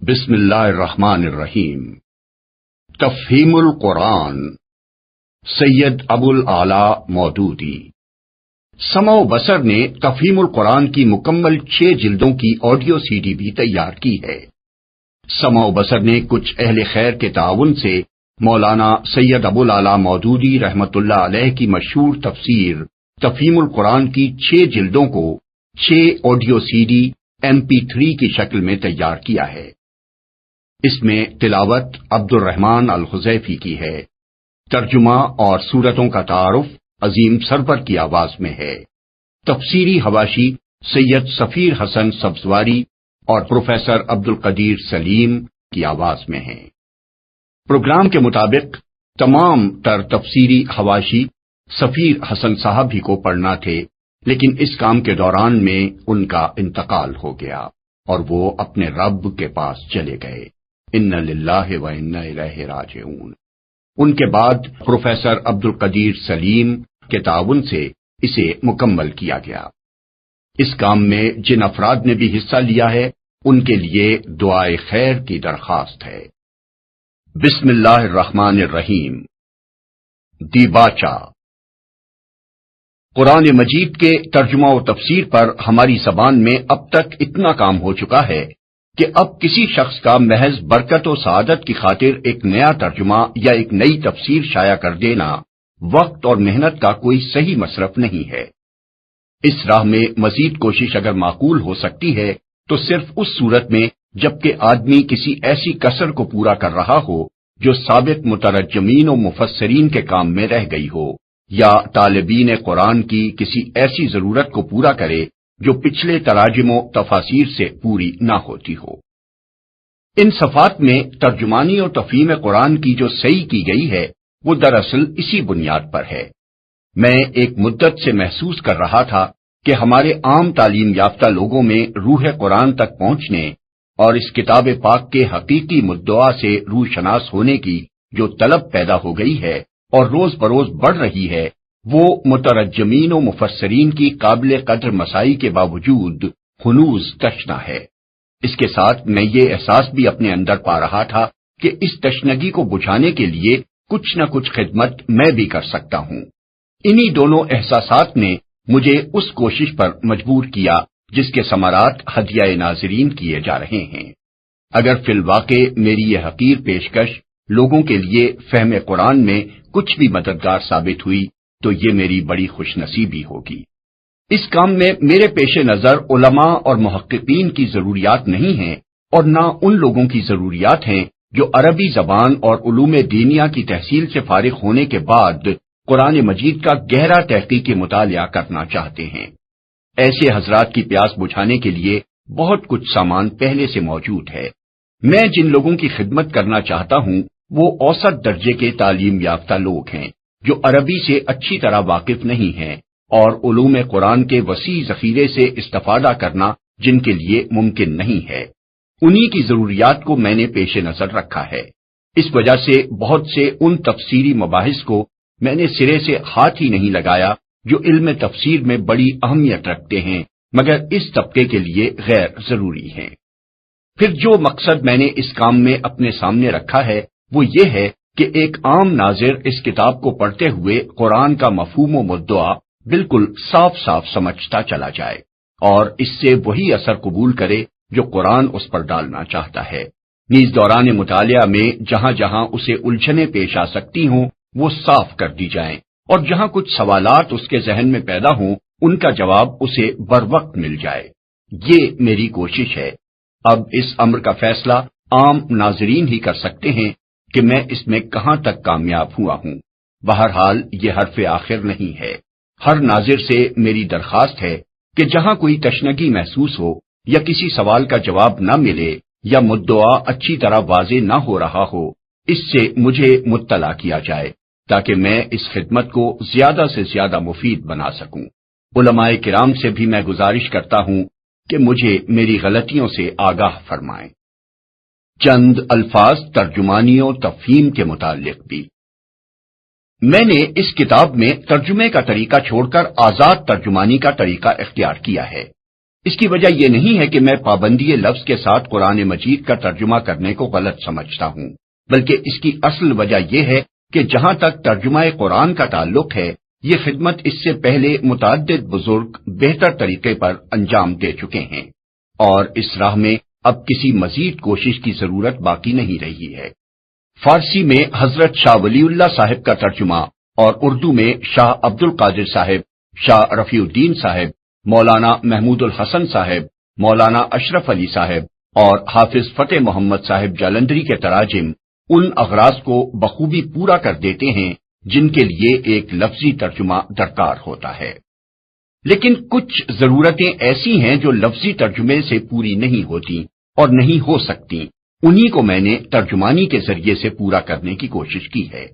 بسم اللہ الرحمن الرحیم۔ تفہیم القرآن، سید ابو الاعلی مودودی۔ سمع و بصر نے تفہیم القرآن کی مکمل 6 جلدوں کی آڈیو سی ڈی بھی تیار کی ہے۔ سمع و بصر نے کچھ اہل خیر کے تعاون سے مولانا سید ابو الاعلی مودودی رحمۃ اللہ علیہ کی مشہور تفسیر تفہیم القرآن کی 6 جلدوں کو 6 آڈیو سی ڈی MP3 کی شکل میں تیار کیا ہے۔ اس میں تلاوت عبد الرحمن الحذیفی کی ہے، ترجمہ اور سورتوں کا تعارف عظیم سرور کی آواز میں ہے، تفسیری حواشی سید سفیر حسن سبزواری اور پروفیسر عبد القدیر سلیم کی آواز میں ہے۔ پروگرام کے مطابق تمام تر تفسیری حواشی سفیر حسن صاحب ہی کو پڑھنا تھے، لیکن اس کام کے دوران میں ان کا انتقال ہو گیا اور وہ اپنے رب کے پاس چلے گئے۔ ان للہ و انا الیہ راجعون۔ ان کے بعد پروفیسر عبد القدیر سلیم کے تعاون سے اسے مکمل کیا گیا۔ اس کام میں جن افراد نے بھی حصہ لیا ہے ان کے لیے دعائے خیر کی درخواست ہے۔ بسم اللہ الرحمن الرحیم۔ دیباچہ۔ قرآن مجید کے ترجمہ و تفسیر پر ہماری زبان میں اب تک اتنا کام ہو چکا ہے کہ اب کسی شخص کا محض برکت و سعادت کی خاطر ایک نیا ترجمہ یا ایک نئی تفسیر شائع کر دینا وقت اور محنت کا کوئی صحیح مصرف نہیں ہے۔ اس راہ میں مزید کوشش اگر معقول ہو سکتی ہے تو صرف اس صورت میں جبکہ آدمی کسی ایسی کسر کو پورا کر رہا ہو جو سابق مترجمین و مفسرین کے کام میں رہ گئی ہو، یا طالبین قرآن کی کسی ایسی ضرورت کو پورا کرے جو پچھلے تراجم و تفاسیر سے پوری نہ ہوتی ہو۔ ان صفات میں ترجمانی اور تفہیم قرآن کی جو صحیح کی گئی ہے وہ دراصل اسی بنیاد پر ہے۔ میں ایک مدت سے محسوس کر رہا تھا کہ ہمارے عام تعلیم یافتہ لوگوں میں روح قرآن تک پہنچنے اور اس کتاب پاک کے حقیقی مدعا سے روح شناس ہونے کی جو طلب پیدا ہو گئی ہے اور روز بروز بڑھ رہی ہے، وہ مترجمین و مفسرین کی قابل قدر مسائی کے باوجود ہنوز تشنہ ہے۔ اس کے ساتھ میں یہ احساس بھی اپنے اندر پا رہا تھا کہ اس تشنگی کو بجھانے کے لیے کچھ نہ کچھ خدمت میں بھی کر سکتا ہوں۔ انہی دونوں احساسات نے مجھے اس کوشش پر مجبور کیا جس کے ثمرات ہدیہ ناظرین کیے جا رہے ہیں۔ اگر فی الواقع میری یہ حقیر پیشکش لوگوں کے لیے فہم قرآن میں کچھ بھی مددگار ثابت ہوئی تو یہ میری بڑی خوش نصیبی ہوگی۔ اس کام میں میرے پیش نظر علماء اور محققین کی ضروریات نہیں ہیں اور نہ ان لوگوں کی ضروریات ہیں جو عربی زبان اور علوم دینیہ کی تحصیل سے فارغ ہونے کے بعد قرآن مجید کا گہرا تحقیقی مطالعہ کرنا چاہتے ہیں۔ ایسے حضرات کی پیاس بجھانے کے لیے بہت کچھ سامان پہلے سے موجود ہے۔ میں جن لوگوں کی خدمت کرنا چاہتا ہوں وہ اوسط درجے کے تعلیم یافتہ لوگ ہیں جو عربی سے اچھی طرح واقف نہیں ہیں اور علوم قرآن کے وسیع ذخیرے سے استفادہ کرنا جن کے لیے ممکن نہیں ہے۔ انہی کی ضروریات کو میں نے پیش نظر رکھا ہے۔ اس وجہ سے بہت سے ان تفسیری مباحث کو میں نے سرے سے ہاتھ ہی نہیں لگایا جو علم تفسیر میں بڑی اہمیت رکھتے ہیں مگر اس طبقے کے لیے غیر ضروری ہیں۔ پھر جو مقصد میں نے اس کام میں اپنے سامنے رکھا ہے وہ یہ ہے کہ ایک عام ناظر اس کتاب کو پڑھتے ہوئے قرآن کا مفہوم و مدعا بالکل صاف صاف سمجھتا چلا جائے اور اس سے وہی اثر قبول کرے جو قرآن اس پر ڈالنا چاہتا ہے۔ نیز دوران مطالعہ میں جہاں جہاں اسے الجھنیں پیش آ سکتی ہوں وہ صاف کر دی جائیں اور جہاں کچھ سوالات اس کے ذہن میں پیدا ہوں ان کا جواب اسے بروقت مل جائے۔ یہ میری کوشش ہے۔ اب اس امر کا فیصلہ عام ناظرین ہی کر سکتے ہیں کہ میں اس میں کہاں تک کامیاب ہوا ہوں۔ بہرحال یہ حرف آخر نہیں ہے۔ ہر ناظر سے میری درخواست ہے کہ جہاں کوئی تشنگی محسوس ہو یا کسی سوال کا جواب نہ ملے یا مدعا اچھی طرح واضح نہ ہو رہا ہو، اس سے مجھے مطلع کیا جائے تاکہ میں اس خدمت کو زیادہ سے زیادہ مفید بنا سکوں۔ علماء کرام سے بھی میں گزارش کرتا ہوں کہ مجھے میری غلطیوں سے آگاہ فرمائیں۔ چند الفاظ ترجمانی و تفہیم کے متعلق بھی۔ میں نے اس کتاب میں ترجمے کا طریقہ چھوڑ کر آزاد ترجمانی کا طریقہ اختیار کیا ہے۔ اس کی وجہ یہ نہیں ہے کہ میں پابندی لفظ کے ساتھ قرآن مجید کا ترجمہ کرنے کو غلط سمجھتا ہوں، بلکہ اس کی اصل وجہ یہ ہے کہ جہاں تک ترجمہ قرآن کا تعلق ہے، یہ خدمت اس سے پہلے متعدد بزرگ بہتر طریقے پر انجام دے چکے ہیں، اور اس راہ میں اب کسی مزید کوشش کی ضرورت باقی نہیں رہی ہے۔ فارسی میں حضرت شاہ ولی اللہ صاحب کا ترجمہ اور اردو میں شاہ عبد القادر صاحب، شاہ رفیع الدین صاحب، مولانا محمود الحسن صاحب، مولانا اشرف علی صاحب اور حافظ فتح محمد صاحب جالندری کے تراجم ان اغراض کو بخوبی پورا کر دیتے ہیں جن کے لیے ایک لفظی ترجمہ درکار ہوتا ہے، لیکن کچھ ضرورتیں ایسی ہیں جو لفظی ترجمے سے پوری نہیں ہوتی اور نہیں ہو سکتی، انہی کو میں نے ترجمانی کے ذریعے سے پورا کرنے کی کوشش کی ہے۔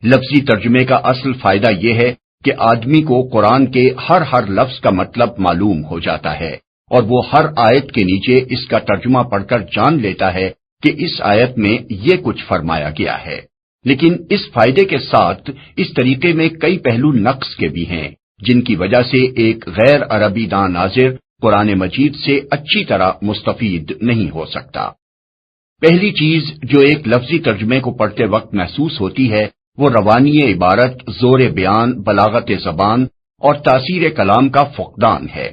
لفظی ترجمے کا اصل فائدہ یہ ہے کہ آدمی کو قرآن کے ہر لفظ کا مطلب معلوم ہو جاتا ہے، اور وہ ہر آیت کے نیچے اس کا ترجمہ پڑھ کر جان لیتا ہے کہ اس آیت میں یہ کچھ فرمایا گیا ہے۔ لیکن اس فائدے کے ساتھ اس طریقے میں کئی پہلو نقص کے بھی ہیں، جن کی وجہ سے ایک غیر عربی داں ناظر قرآن مجید سے اچھی طرح مستفید نہیں ہو سکتا۔ پہلی چیز جو ایک لفظی ترجمے کو پڑھتے وقت محسوس ہوتی ہے وہ روانی عبارت، زور بیان، بلاغت زبان اور تاثیر کلام کا فقدان ہے۔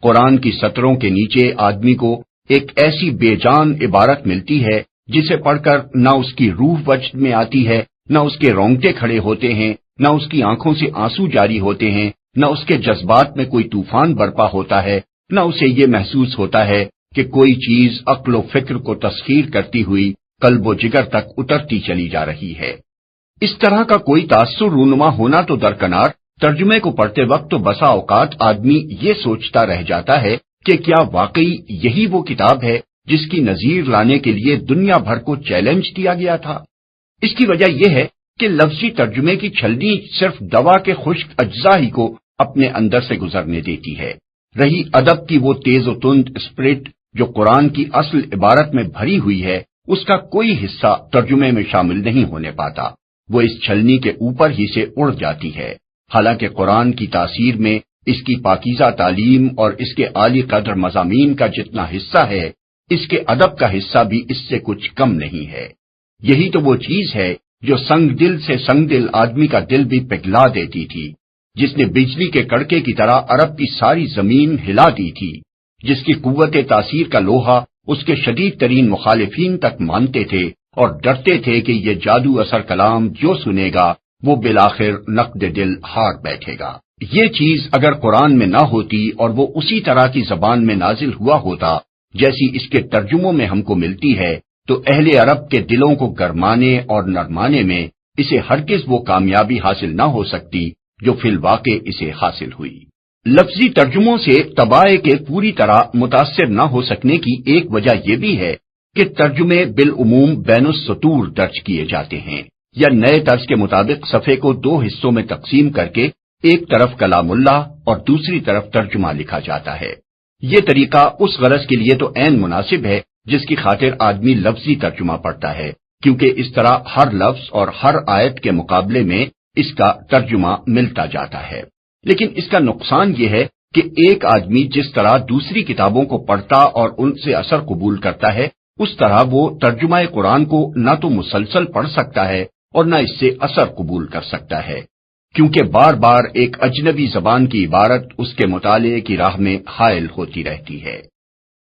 قرآن کی سطروں کے نیچے آدمی کو ایک ایسی بے جان عبارت ملتی ہے جسے پڑھ کر نہ اس کی روح وجد میں آتی ہے، نہ اس کے رونگٹے کھڑے ہوتے ہیں، نہ اس کی آنکھوں سے آنسو جاری ہوتے ہیں، نہ اس کے جذبات میں کوئی طوفان برپا ہوتا ہے، نہ اسے یہ محسوس ہوتا ہے کہ کوئی چیز عقل و فکر کو تسخیر کرتی ہوئی قلب و جگر تک اترتی چلی جا رہی ہے۔ اس طرح کا کوئی تاثر رونما ہونا تو درکنار، ترجمے کو پڑھتے وقت تو بسا اوقات آدمی یہ سوچتا رہ جاتا ہے کہ کیا واقعی یہی وہ کتاب ہے جس کی نظیر لانے کے لیے دنیا بھر کو چیلنج دیا گیا تھا۔ اس کی وجہ یہ ہے کہ لفظی ترجمے کی چھلنی صرف دوا کے خشک اجزاء ہی کو اپنے اندر سے گزرنے دیتی ہے، رہی ادب کی وہ تیز و تند اسپرٹ جو قرآن کی اصل عبارت میں بھری ہوئی ہے، اس کا کوئی حصہ ترجمے میں شامل نہیں ہونے پاتا، وہ اس چھلنی کے اوپر ہی سے اڑ جاتی ہے۔ حالانکہ قرآن کی تاثیر میں اس کی پاکیزہ تعلیم اور اس کے عالی قدر مضامین کا جتنا حصہ ہے، اس کے ادب کا حصہ بھی اس سے کچھ کم نہیں ہے۔ یہی تو وہ چیز ہے جو سنگ دل سے سنگ دل آدمی کا دل بھی پگھلا دیتی تھی، جس نے بجلی کے کڑکے کی طرح عرب کی ساری زمین ہلا دی تھی، جس کی قوت تاثیر کا لوہا اس کے شدید ترین مخالفین تک مانتے تھے اور ڈرتے تھے کہ یہ جادو اثر کلام جو سنے گا وہ بالآخر نقد دل ہار بیٹھے گا۔ یہ چیز اگر قرآن میں نہ ہوتی اور وہ اسی طرح کی زبان میں نازل ہوا ہوتا جیسی اس کے ترجموں میں ہم کو ملتی ہے، تو اہل عرب کے دلوں کو گرمانے اور نرمانے میں اسے ہرگز وہ کامیابی حاصل نہ ہو سکتی جو فی الواقع اسے حاصل ہوئی۔ لفظی ترجموں سے طبائع کے پوری طرح متاثر نہ ہو سکنے کی ایک وجہ یہ بھی ہے کہ ترجمے بالعموم بین السطور درج کیے جاتے ہیں، یا نئے طرز کے مطابق صفحے کو دو حصوں میں تقسیم کر کے ایک طرف کلام اللہ اور دوسری طرف ترجمہ لکھا جاتا ہے۔ یہ طریقہ اس غرض کے لیے تو عین مناسب ہے جس کی خاطر آدمی لفظی ترجمہ پڑھتا ہے، کیونکہ اس طرح ہر لفظ اور ہر آیت کے مقابلے میں اس کا ترجمہ ملتا جاتا ہے۔ لیکن اس کا نقصان یہ ہے کہ ایک آدمی جس طرح دوسری کتابوں کو پڑھتا اور ان سے اثر قبول کرتا ہے، اس طرح وہ ترجمہ قرآن کو نہ تو مسلسل پڑھ سکتا ہے اور نہ اس سے اثر قبول کر سکتا ہے، کیونکہ بار بار ایک اجنبی زبان کی عبارت اس کے مطالعے کی راہ میں حائل ہوتی رہتی ہے۔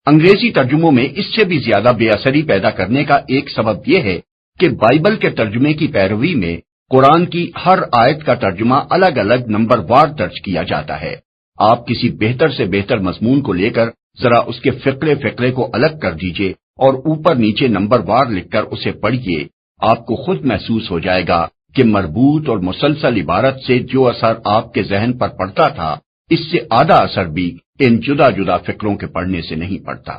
انگریزی ترجموں میں اس سے بھی زیادہ بے اثری پیدا کرنے کا ایک سبب یہ ہے کہ بائبل کے ترجمے کی پیروی میں قرآن کی ہر آیت کا ترجمہ الگ الگ نمبر وار درج کیا جاتا ہے۔ آپ کسی بہتر سے بہتر مضمون کو لے کر ذرا اس کے فقرے کو الگ کر دیجئے اور اوپر نیچے نمبر وار لکھ کر اسے پڑھیے، آپ کو خود محسوس ہو جائے گا کہ مربوط اور مسلسل عبارت سے جو اثر آپ کے ذہن پر پڑتا تھا، اس سے آدھا اثر بھی ان جدا جدا فکروں کے پڑھنے سے نہیں پڑتا۔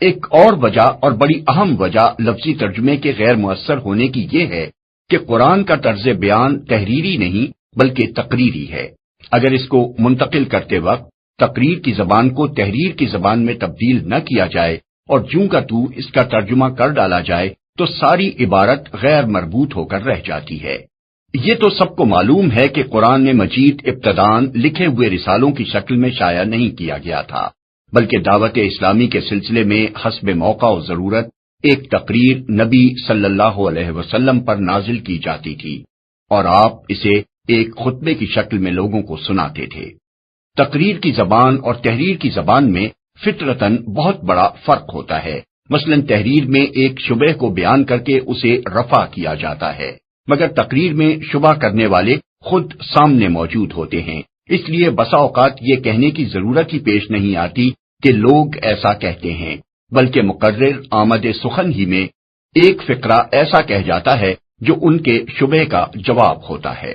ایک اور وجہ اور بڑی اہم وجہ لفظی ترجمے کے غیر مؤثر ہونے کی یہ ہے کہ قرآن کا طرز بیان تحریری نہیں بلکہ تقریری ہے۔ اگر اس کو منتقل کرتے وقت تقریر کی زبان کو تحریر کی زبان میں تبدیل نہ کیا جائے اور جوں کا تو اس کا ترجمہ کر ڈالا جائے تو ساری عبارت غیر مربوط ہو کر رہ جاتی ہے۔ یہ تو سب کو معلوم ہے کہ قرآن مجید ابتداً لکھے ہوئے رسالوں کی شکل میں شائع نہیں کیا گیا تھا، بلکہ دعوت اسلامی کے سلسلے میں حسب موقع و ضرورت ایک تقریر نبی صلی اللہ علیہ وسلم پر نازل کی جاتی تھی، اور آپ اسے ایک خطبے کی شکل میں لوگوں کو سناتے تھے۔ تقریر کی زبان اور تحریر کی زبان میں فطرتاً بہت بڑا فرق ہوتا ہے۔ مثلاً تحریر میں ایک شبہ کو بیان کر کے اسے رفع کیا جاتا ہے، مگر تقریر میں شبہ کرنے والے خود سامنے موجود ہوتے ہیں، اس لیے بسا اوقات یہ کہنے کی ضرورت ہی پیش نہیں آتی کہ لوگ ایسا کہتے ہیں، بلکہ مقرر آمد سخن ہی میں ایک فقرہ ایسا کہہ جاتا ہے جو ان کے شبہ کا جواب ہوتا ہے۔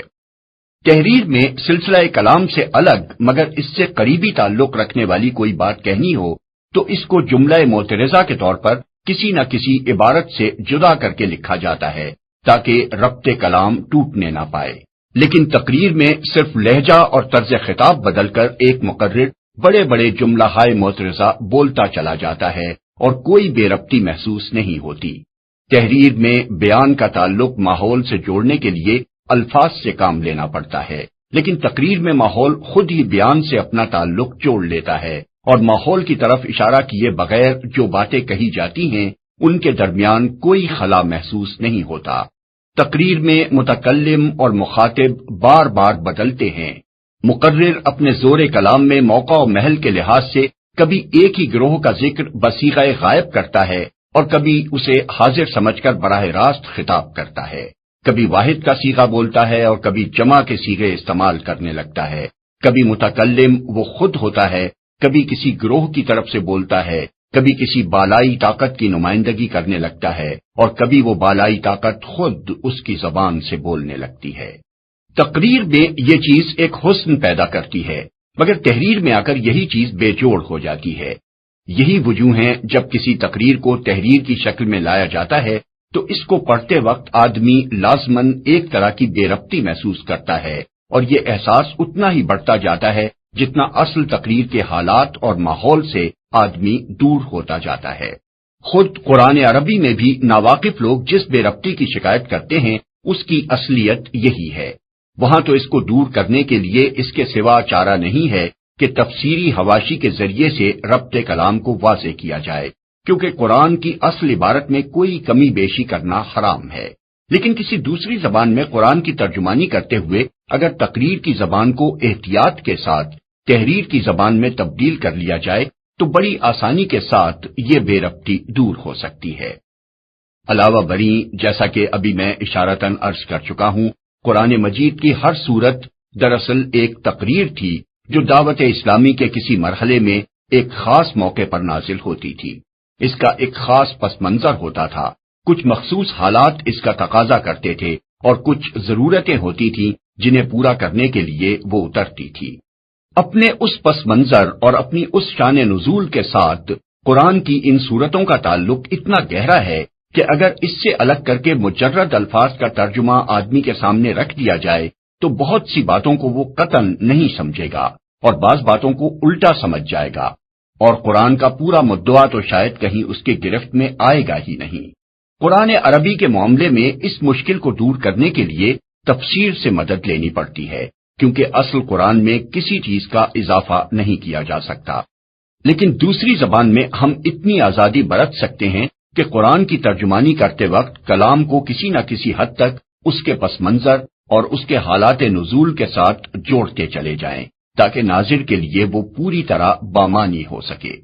تحریر میں سلسلہ کلام سے الگ مگر اس سے قریبی تعلق رکھنے والی کوئی بات کہنی ہو تو اس کو جملہ معترضہ کے طور پر کسی نہ کسی عبارت سے جدا کر کے لکھا جاتا ہے تاکہ ربط کلام ٹوٹنے نہ پائے۔ لیکن تقریر میں صرف لہجہ اور طرز خطاب بدل کر ایک مقرر بڑے بڑے جملہ ہائے معترضہ بولتا چلا جاتا ہے اور کوئی بے ربطی محسوس نہیں ہوتی۔ تحریر میں بیان کا تعلق ماحول سے جوڑنے کے لیے الفاظ سے کام لینا پڑتا ہے، لیکن تقریر میں ماحول خود ہی بیان سے اپنا تعلق جوڑ لیتا ہے اور ماحول کی طرف اشارہ کیے بغیر جو باتیں کہی جاتی ہیں ان کے درمیان کوئی خلا محسوس نہیں ہوتا۔ تقریر میں متکلم اور مخاطب بار بار بدلتے ہیں۔ مقرر اپنے زور کلام میں موقع و محل کے لحاظ سے کبھی ایک ہی گروہ کا ذکر بصیغہ غائب کرتا ہے اور کبھی اسے حاضر سمجھ کر براہ راست خطاب کرتا ہے، کبھی واحد کا صیغہ بولتا ہے اور کبھی جمع کے صیغے استعمال کرنے لگتا ہے، کبھی متکلم وہ خود ہوتا ہے، کبھی کسی گروہ کی طرف سے بولتا ہے، کبھی کسی بالائی طاقت کی نمائندگی کرنے لگتا ہے اور کبھی وہ بالائی طاقت خود اس کی زبان سے بولنے لگتی ہے۔ تقریر میں یہ چیز ایک حسن پیدا کرتی ہے، مگر تحریر میں آ کر یہی چیز بے جوڑ ہو جاتی ہے۔ یہی وجوہ ہیں جب کسی تقریر کو تحریر کی شکل میں لایا جاتا ہے تو اس کو پڑھتے وقت آدمی لازماً ایک طرح کی بے ربطی محسوس کرتا ہے، اور یہ احساس اتنا ہی بڑھتا جاتا ہے جتنا اصل تقریر کے حالات اور ماحول سے آدمی دور ہوتا جاتا ہے۔ خود قرآن عربی میں بھی ناواقف لوگ جس بے ربطی کی شکایت کرتے ہیں اس کی اصلیت یہی ہے۔ وہاں تو اس کو دور کرنے کے لیے اس کے سوا چارہ نہیں ہے کہ تفسیری حواشی کے ذریعے سے ربط کلام کو واضح کیا جائے، کیونکہ قرآن کی اصل عبارت میں کوئی کمی بیشی کرنا حرام ہے۔ لیکن کسی دوسری زبان میں قرآن کی ترجمانی کرتے ہوئے اگر تقریر کی زبان کو احتیاط کے ساتھ تحریر کی زبان میں تبدیل کر لیا جائے تو بڑی آسانی کے ساتھ یہ بے ربطی دور ہو سکتی ہے۔ علاوہ بری جیسا کہ ابھی میں اشارتاً عرض کر چکا ہوں، قرآن مجید کی ہر سورت دراصل ایک تقریر تھی جو دعوت اسلامی کے کسی مرحلے میں ایک خاص موقع پر نازل ہوتی تھی۔ اس کا ایک خاص پس منظر ہوتا تھا، کچھ مخصوص حالات اس کا تقاضا کرتے تھے اور کچھ ضرورتیں ہوتی تھیں جنہیں پورا کرنے کے لیے وہ اترتی تھی۔ اپنے اس پس منظر اور اپنی اس شان نزول کے ساتھ قرآن کی ان صورتوں کا تعلق اتنا گہرا ہے کہ اگر اس سے الگ کر کے مجرد الفاظ کا ترجمہ آدمی کے سامنے رکھ دیا جائے تو بہت سی باتوں کو وہ قطعاً نہیں سمجھے گا اور بعض باتوں کو الٹا سمجھ جائے گا، اور قرآن کا پورا مدعا تو شاید کہیں اس کے گرفت میں آئے گا ہی نہیں۔ قرآن عربی کے معاملے میں اس مشکل کو دور کرنے کے لیے تفسیر سے مدد لینی پڑتی ہے، کیونکہ اصل قرآن میں کسی چیز کا اضافہ نہیں کیا جا سکتا۔ لیکن دوسری زبان میں ہم اتنی آزادی برت سکتے ہیں کہ قرآن کی ترجمانی کرتے وقت کلام کو کسی نہ کسی حد تک اس کے پس منظر اور اس کے حالات نزول کے ساتھ جوڑتے چلے جائیں تاکہ ناظر کے لیے وہ پوری طرح بامانی ہو سکے۔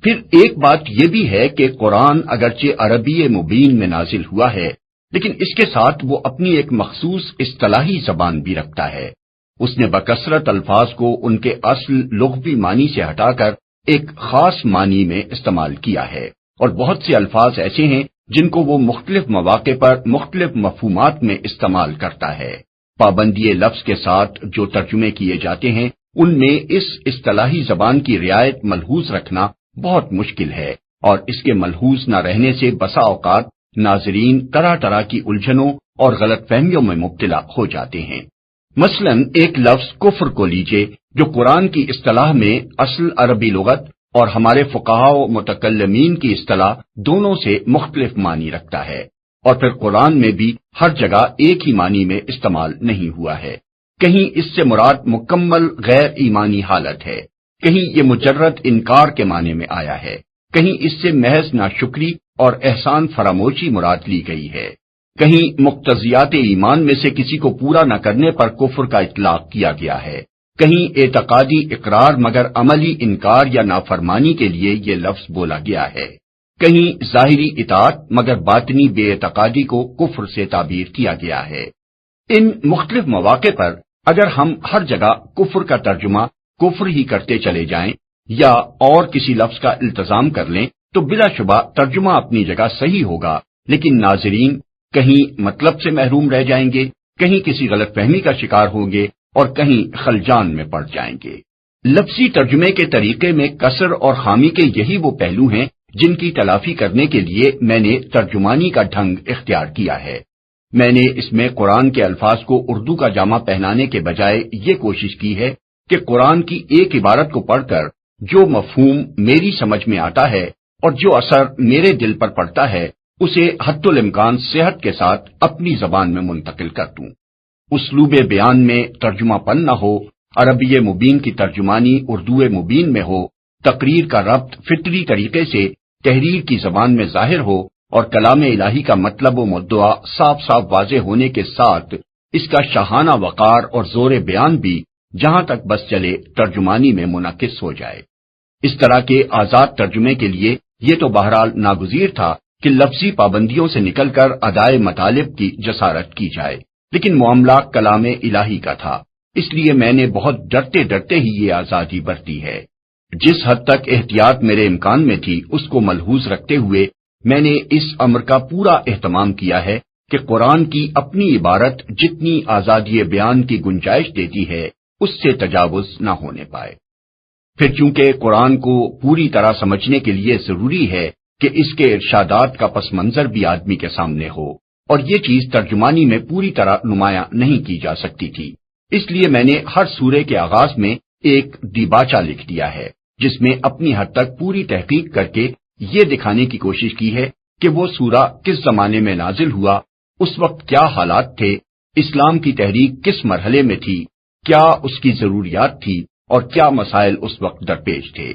پھر ایک بات یہ بھی ہے کہ قرآن اگرچہ عربی مبین میں نازل ہوا ہے لیکن اس کے ساتھ وہ اپنی ایک مخصوص اصطلاحی زبان بھی رکھتا ہے۔ اس نے بکثرت الفاظ کو ان کے اصل لغوی معنی سے ہٹا کر ایک خاص معنی میں استعمال کیا ہے، اور بہت سے الفاظ ایسے ہیں جن کو وہ مختلف مواقع پر مختلف مفہومات میں استعمال کرتا ہے۔ پابندی لفظ کے ساتھ جو ترجمے کیے جاتے ہیں ان میں اس اصطلاحی زبان کی رعایت ملحوظ رکھنا بہت مشکل ہے، اور اس کے ملحوظ نہ رہنے سے بسا اوقات ناظرین طرح طرح کی الجھنوں اور غلط فہمیوں میں مبتلا ہو جاتے ہیں۔ مثلا ایک لفظ کفر کو لیجئے جو قرآن کی اصطلاح میں اصل عربی لغت اور ہمارے فقہاء و متکلمین کی اصطلاح دونوں سے مختلف معنی رکھتا ہے، اور پھر قرآن میں بھی ہر جگہ ایک ہی معنی میں استعمال نہیں ہوا ہے۔ کہیں اس سے مراد مکمل غیر ایمانی حالت ہے، کہیں یہ مجرد انکار کے معنی میں آیا ہے، کہیں اس سے محض ناشکری اور احسان فراموشی مراد لی گئی ہے، کہیں مقتضیات ایمان میں سے کسی کو پورا نہ کرنے پر کفر کا اطلاق کیا گیا ہے، کہیں اعتقادی اقرار مگر عملی انکار یا نافرمانی کے لیے یہ لفظ بولا گیا ہے، کہیں ظاہری اطاعت مگر باطنی بے اعتقادی کو کفر سے تعبیر کیا گیا ہے۔ ان مختلف مواقع پر اگر ہم ہر جگہ کفر کا ترجمہ کفر ہی کرتے چلے جائیں یا اور کسی لفظ کا التزام کر لیں تو بلا شبہ ترجمہ اپنی جگہ صحیح ہوگا، لیکن ناظرین کہیں مطلب سے محروم رہ جائیں گے، کہیں کسی غلط فہمی کا شکار ہوں گے اور کہیں خلجان میں پڑ جائیں گے۔ لفظی ترجمے کے طریقے میں کسر اور خامی کے یہی وہ پہلو ہیں جن کی تلافی کرنے کے لیے میں نے ترجمانی کا ڈھنگ اختیار کیا ہے۔ میں نے اس میں قرآن کے الفاظ کو اردو کا جامہ پہنانے کے بجائے یہ کوشش کی ہے کہ قرآن کی ایک عبارت کو پڑھ کر جو مفہوم میری سمجھ میں آتا ہے اور جو اثر میرے دل پر پڑتا ہے اسے حد الامکان صحت کے ساتھ اپنی زبان میں منتقل کر دوں۔ اسلوب بیان میں ترجمہ پن نہ ہو، عربی مبین کی ترجمانی اردو مبین میں ہو، تقریر کا ربط فطری طریقے سے تحریر کی زبان میں ظاہر ہو اور کلام الہی کا مطلب و مدعا صاف صاف واضح ہونے کے ساتھ اس کا شاہانہ وقار اور زور بیان بھی جہاں تک بس چلے ترجمانی میں منعکس ہو جائے۔ اس طرح کے آزاد ترجمے کے لیے یہ تو بہرحال ناگزیر تھا کہ لفظی پابندیوں سے نکل کر ادائے مطالب کی جسارت کی جائے، لیکن معاملہ کلام الہی کا تھا، اس لیے میں نے بہت ڈرتے ڈرتے ہی یہ آزادی برتی ہے۔ جس حد تک احتیاط میرے امکان میں تھی اس کو ملحوظ رکھتے ہوئے میں نے اس امر کا پورا اہتمام کیا ہے کہ قرآن کی اپنی عبارت جتنی آزادی بیان کی گنجائش دیتی ہے اس سے تجاوز نہ ہونے پائے۔ پھر چونکہ قرآن کو پوری طرح سمجھنے کے لیے ضروری ہے کہ اس کے ارشادات کا پس منظر بھی آدمی کے سامنے ہو، اور یہ چیز ترجمانی میں پوری طرح نمایاں نہیں کی جا سکتی تھی، اس لیے میں نے ہر سورے کے آغاز میں ایک دیباچہ لکھ دیا ہے جس میں اپنی حد تک پوری تحقیق کر کے یہ دکھانے کی کوشش کی ہے کہ وہ سورہ کس زمانے میں نازل ہوا، اس وقت کیا حالات تھے، اسلام کی تحریک کس مرحلے میں تھی، کیا اس کی ضروریات تھی اور کیا مسائل اس وقت درپیش تھے۔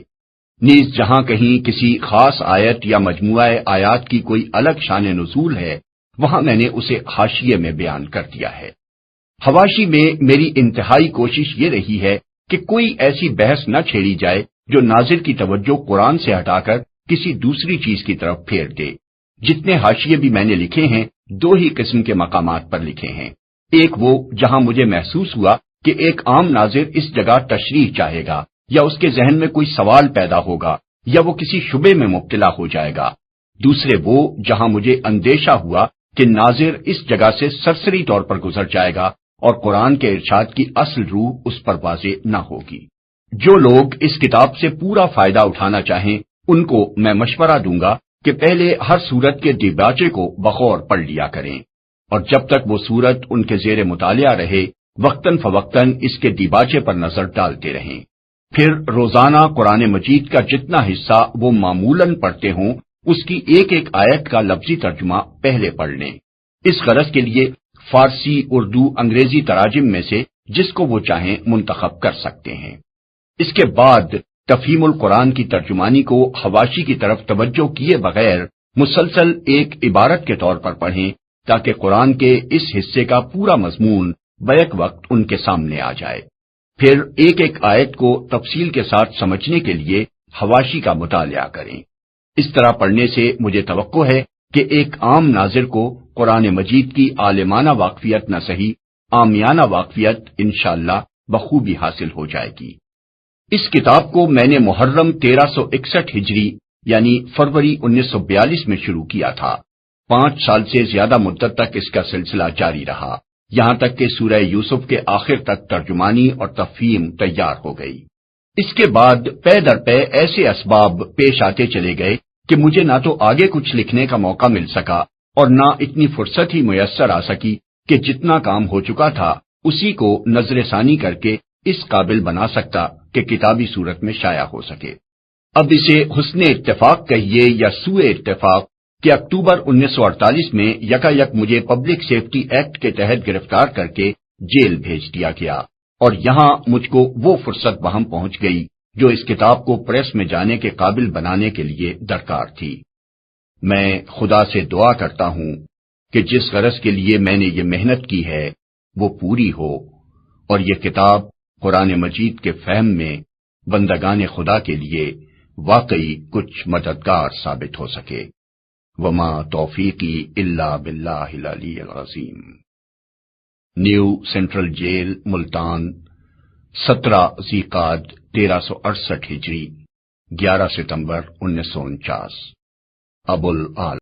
نیز جہاں کہیں کسی خاص آیت یا مجموعہ آیات کی کوئی الگ شان نزول ہے وہاں میں نے اسے حاشیے میں بیان کر دیا ہے۔ حواشی میں میری انتہائی کوشش یہ رہی ہے کہ کوئی ایسی بحث نہ چھیڑی جائے جو ناظر کی توجہ قرآن سے ہٹا کر کسی دوسری چیز کی طرف پھیر دے۔ جتنے حاشیے بھی میں نے لکھے ہیں دو ہی قسم کے مقامات پر لکھے ہیں، ایک وہ جہاں مجھے محسوس ہوا کہ ایک عام ناظر اس جگہ تشریح چاہے گا یا اس کے ذہن میں کوئی سوال پیدا ہوگا یا وہ کسی شبے میں مبتلا ہو جائے گا، دوسرے وہ جہاں مجھے اندیشہ ہوا کہ ناظر اس جگہ سے سرسری طور پر گزر جائے گا اور قرآن کے ارشاد کی اصل روح اس پر واضح نہ ہوگی۔ جو لوگ اس کتاب سے پورا فائدہ اٹھانا چاہیں ان کو میں مشورہ دوں گا کہ پہلے ہر سورت کے دیباچے کو بغور پڑھ لیا کریں، اور جب تک وہ سورت ان کے زیر مطالعہ رہے وقتاً فوقتاً اس کے دیباچے پر نظر ڈالتے رہیں۔ پھر روزانہ قرآن مجید کا جتنا حصہ وہ معمولاً پڑھتے ہوں اس کی ایک ایک آیت کا لفظی ترجمہ پہلے پڑھ لیں۔ اس غرض کے لیے فارسی، اردو، انگریزی تراجم میں سے جس کو وہ چاہیں منتخب کر سکتے ہیں۔ اس کے بعد تفہیم القرآن کی ترجمانی کو حواشی کی طرف توجہ کیے بغیر مسلسل ایک عبارت کے طور پر پڑھیں تاکہ قرآن کے اس حصے کا پورا مضمون بیک وقت ان کے سامنے آ جائے۔ پھر ایک ایک آیت کو تفصیل کے ساتھ سمجھنے کے لیے حواشی کا مطالعہ کریں۔ اس طرح پڑھنے سے مجھے توقع ہے کہ ایک عام ناظر کو قرآن مجید کی عالمانہ واقفیت نہ صحیح عامیانہ واقفیت انشاءاللہ بخوبی حاصل ہو جائے گی۔ اس کتاب کو میں نے محرم 1361 ہجری یعنی فروری 1942 میں شروع کیا تھا۔ 5 سال سے زیادہ مدت تک اس کا سلسلہ جاری رہا، یہاں تک کہ سورہ یوسف کے آخر تک ترجمانی اور تفہیم تیار ہو گئی۔ اس کے بعد پے در پے ایسے اسباب پیش آتے چلے گئے کہ مجھے نہ تو آگے کچھ لکھنے کا موقع مل سکا اور نہ اتنی فرصت ہی میسر آ سکی کہ جتنا کام ہو چکا تھا اسی کو نظر ثانی کر کے اس قابل بنا سکتا کہ کتابی صورت میں شائع ہو سکے۔ اب اسے حسن اتفاق کہیے یا سوء اتفاق، کہ اکتوبر 1948 میں یکا مجھے پبلک سیفٹی ایکٹ کے تحت گرفتار کر کے جیل بھیج دیا گیا، اور یہاں مجھ کو وہ فرصت بہم پہنچ گئی جو اس کتاب کو پریس میں جانے کے قابل بنانے کے لیے درکار تھی۔ میں خدا سے دعا کرتا ہوں کہ جس غرض کے لیے میں نے یہ محنت کی ہے وہ پوری ہو، اور یہ کتاب قرآن مجید کے فہم میں بندگان خدا کے لیے واقعی کچھ مددگار ثابت ہو سکے۔ وما توفیقی الا باللہ العلی العظیم۔ نیو سینٹرل جیل، ملتان، 17 ذی-القعدہ 1368 ہجری، 11 ستمبر 1949۔ ابو العال